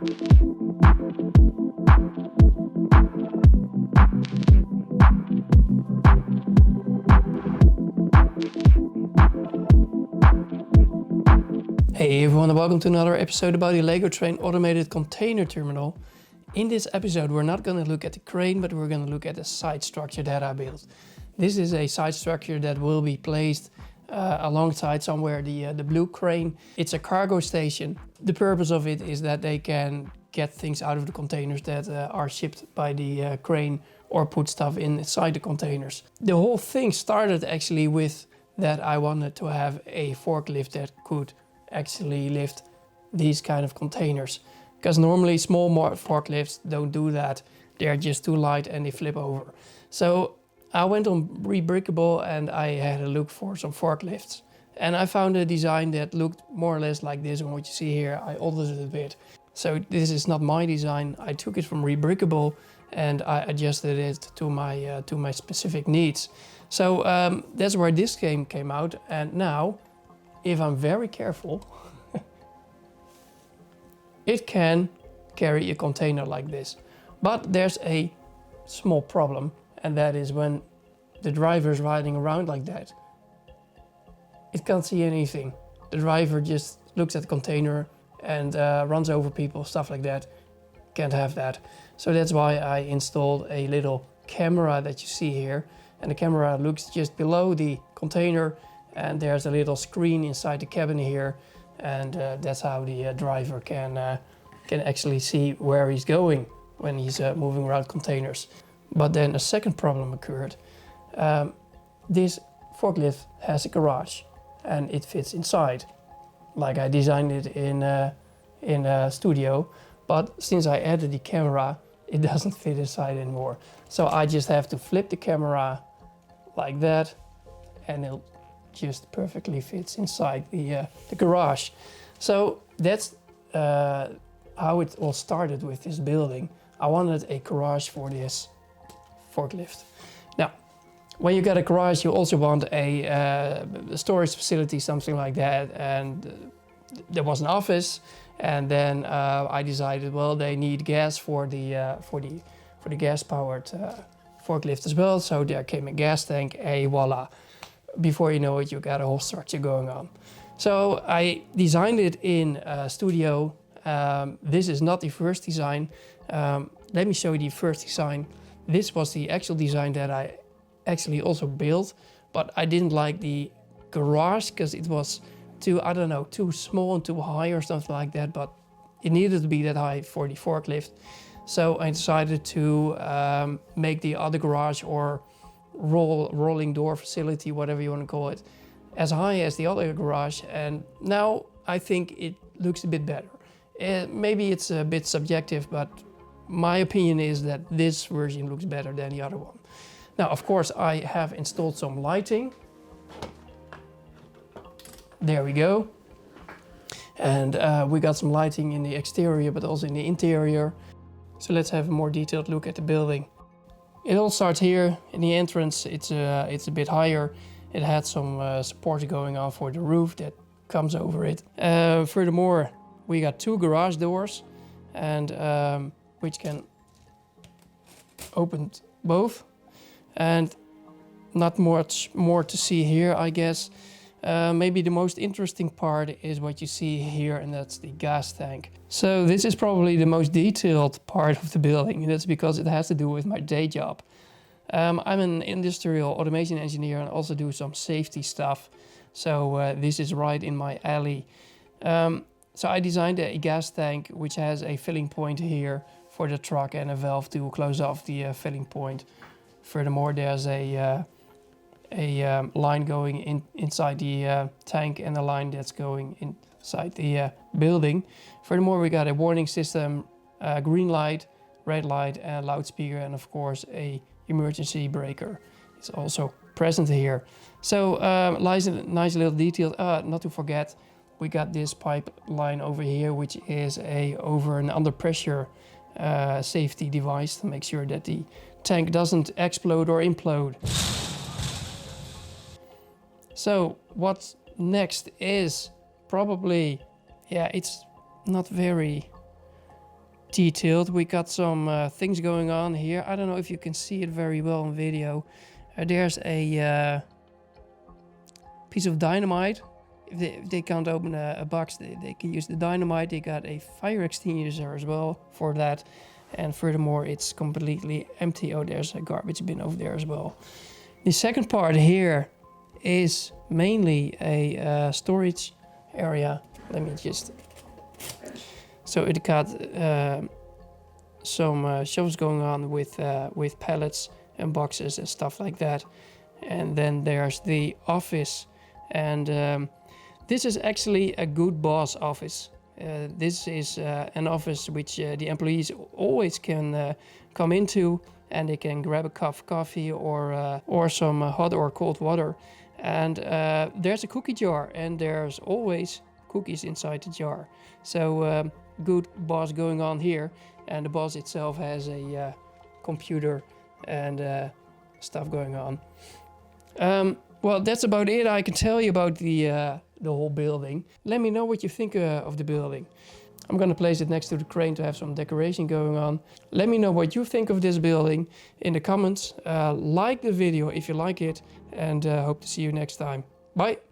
Hey everyone, and welcome to another episode about the LEGO Train Automated Container Terminal. In this episode we're not going to look at the crane, but we're going to look at the side structure that I built. This is a side structure that will be placed alongside somewhere the blue crane. It's a cargo station. The purpose of it is that they can get things out of the containers that are shipped by the crane, or put stuff inside the containers. The whole thing started actually with that I wanted to have a forklift that could actually lift these kind of containers, because normally small forklifts don't do that. They're just too light and they flip over. So I went on Rebrickable and I had a look for some forklifts, and I found a design that looked more or less like this one, what you see here. I altered it a bit. So this is not my design. I took it from Rebrickable and I adjusted it to my specific needs. So that's where this game came out. And now, if I'm very careful, it can carry a container like this. But there's a small problem, and that is when the driver is riding around like that, it can't see anything. The driver just looks at the container and runs over people, stuff like that. Can't have that. So that's why I installed a little camera that you see here. And the camera looks just below the container, and there's a little screen inside the cabin here, and that's how the driver can actually see where he's going when he's moving around containers. But then a second problem occurred. This forklift has a garage and it fits inside, like I designed it in a studio. But since I added the camera, it doesn't fit inside anymore. So I just have to flip the camera like that, and it'll just perfectly fits inside the garage. So that's how it all started with this building. I wanted a garage for this forklift. Now, when you get a garage, you also want a storage facility, something like that. And there was an office, and then I decided, well, they need gas for the gas-powered forklift as well. So there came a gas tank, voila. Before you know it, you got a whole structure going on. So I designed it in Studio. This is not the first design. Let me show you the first design. This was the actual design that I actually also built, but I didn't like the garage because it was too small and too high or something like that, but it needed to be that high for the forklift. So I decided to make the other garage, or rolling door facility, whatever you want to call it, as high as the other garage, and now I think it looks a bit better. Maybe it's a bit subjective, but my opinion is that this version looks better than the other one. Now, of course, I have installed some lighting. There we go. And we got some lighting in the exterior, but also in the interior. So let's have a more detailed look at the building. It all starts here in the entrance. It's a bit higher. It had some support going on for the roof that comes over it. Furthermore, we got two garage doors, and which can open both. And not much more to see here, I guess. Maybe the most interesting part is what you see here, and that's the gas tank. So this is probably the most detailed part of the building, and that's because it has to do with my day job. I'm an industrial automation engineer and also do some safety stuff. So this is right in my alley. So I designed a gas tank which has a filling point here for the truck and a valve to close off the filling point. Furthermore, there's a line going inside the tank, and a line that's going inside the building. Furthermore, we got a warning system, green light, red light, and loudspeaker, and of course a emergency breaker is also present here. So nice little detail. Not to forget, we got this pipe line over here, which is a over and under pressure safety device to make sure that the tank doesn't explode or implode. So what's next is probably, it's not very detailed. We got some things going on here. I don't know if you can see it very well on video. There's a piece of dynamite. If they can't open a box, they can use the dynamite. They got a fire extinguisher as well for that. And furthermore, it's completely empty. Oh, there's a garbage bin over there as well. The second part here is mainly a storage area. Let me just... So it got some shelves going on with pallets and boxes and stuff like that. And then there's the office. And this is actually a good boss office. This is an office which the employees always can come into, and they can grab a cup of coffee or some hot or cold water. And there's a cookie jar, and there's always cookies inside the jar. So good boss going on here, and the boss itself has a computer and stuff going on. Well, that's about it I can tell you about the whole building. Let me know what you think of the building. I'm gonna place it next to the crane to have some decoration going on. Let me know what you think of this building in the comments. Like the video if you like it, and hope to see you next time. Bye!